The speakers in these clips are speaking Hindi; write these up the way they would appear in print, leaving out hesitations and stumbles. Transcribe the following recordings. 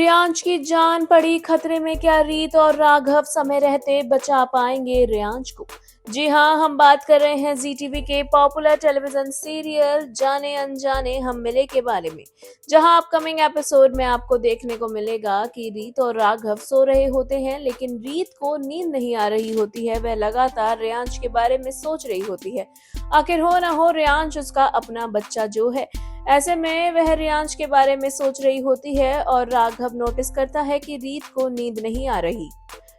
रियांश की जान पड़ी खतरे में, क्या रीत और राघव समय रहते बचा पाएंगे रियांश को? जी हाँ, हम बात कर रहे हैं जी टीवी के पॉपुलर टेलीविजन सीरियल जाने अनजाने हम मिले के बारे में, जहां अपकमिंग एपिसोड में आपको देखने को मिलेगा कि रीत और राघव सो रहे होते हैं, लेकिन रीत को नींद नहीं आ रही होती है। वह लगातार रियांश के बारे में सोच रही होती है। आखिर हो ना हो रियांश उसका अपना बच्चा जो है। ऐसे में वह रियांश के बारे में सोच रही होती है और राघव नोटिस करता है कि रीत को नींद नहीं आ रही।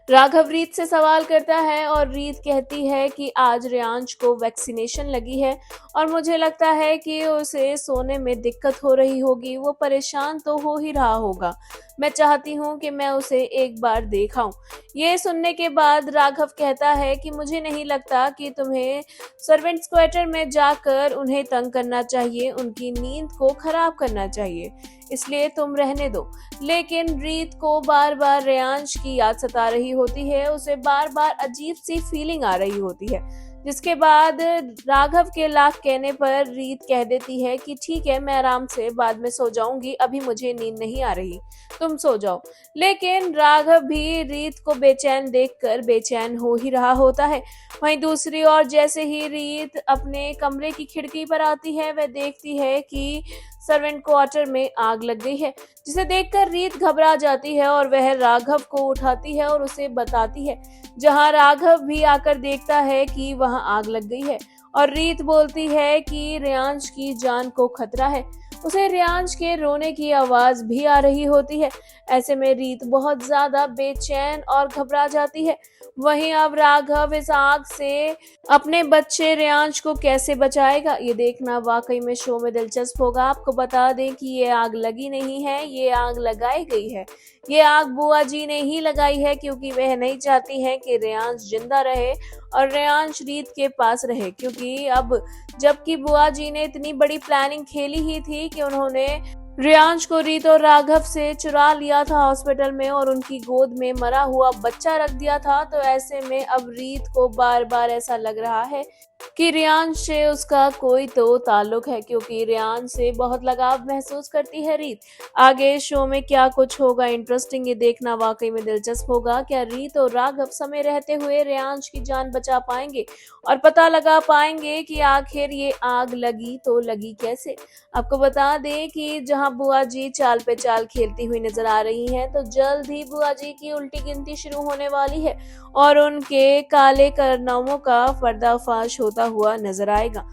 राघव रीत से सवाल करता है और रीत कहती है कि आज रियांश को वैक्सीनेशन लगी है और मुझे लगता है कि उसे सोने में दिक्कत हो रही होगी। वो परेशान तो हो ही रहा होगा। मैं चाहती हूँ कि मैं उसे एक बार देखाऊं। ये सुनने के बाद राघव कहता है कि मुझे नहीं लगता कि तुम्हें सर्वेंट्स क्वार्टर में जाकर उन्हें तंग करना चाहिए, उनकी नींद को खराब करना चाहिए, इसलिए तुम रहने दो। लेकिन रीत को बार बार रियांश की याद सता रही होती है। उसे बार बार अजीब सी फीलिंग आ रही होती है, जिसके बाद राघव के लाख कहने पर रीत कह देती है कि ठीक है, मैं आराम से बाद में सो जाऊंगी, अभी मुझे नींद नहीं आ रही, तुम सो जाओ। लेकिन राघव भी रीत को बेचैन देखकर बेचैन हो ही रहा होता है। वहीं दूसरी ओर जैसे ही रीत अपने कमरे की खिड़की पर आती है, वह देखती है कि सर्वेंट क्वार्टर में आग लग गई है, जिसे देखकर रीत घबरा जाती है और वह राघव को उठाती है और उसे बताती है। जहां राघव भी आकर देखता है कि वहां आग लग गई है और रीत बोलती है कि रियांश की जान को खतरा है। उसे रियांश के रोने की आवाज भी आ रही होती है। ऐसे में रीत बहुत ज्यादा बेचैन और घबरा जाती है। वहीं अब राघव इस आग से अपने बच्चे रियांश को कैसे बचाएगा, ये देखना वाकई में शो में दिलचस्प होगा। आपको बता दें कि ये आग लगी नहीं है, ये आग लगाई गई है। ये आग बुआ जी ने ही लगाई है, क्योंकि वह नहीं चाहती हैं कि रियांश जिंदा रहे और रियांश रीत के पास रहे। क्योंकि अब जबकि बुआ जी ने इतनी बड़ी प्लानिंग खेली ही थी कि उन्होंने रियांश को रीत और राघव से चुरा लिया था हॉस्पिटल में और उनकी गोद में मरा हुआ बच्चा रख दिया था, तो ऐसे में अब रीत को बार बार ऐसा लग रहा है कि रियांश से उसका कोई तो ताल्लुक है, क्योंकि रियांश से बहुत लगाव महसूस करती है रीत। आगे शो में क्या कुछ होगा इंटरेस्टिंग, ये देखना वाकई में दिलचस्प होगा। क्या रीत और राघव समय रहते हुए रियांश की जान बचा पाएंगे और पता लगा पाएंगे कि आखिर ये आग लगी तो लगी कैसे? आपको बता दें कि जहां बुआ जी चाल पे चाल खेलती हुई नजर आ रही हैं, तो जल्द ही बुआ जी की उल्टी गिनती शुरू होने वाली है और उनके काले कारनामों का पर्दाफाश होता हुआ नजर आएगा।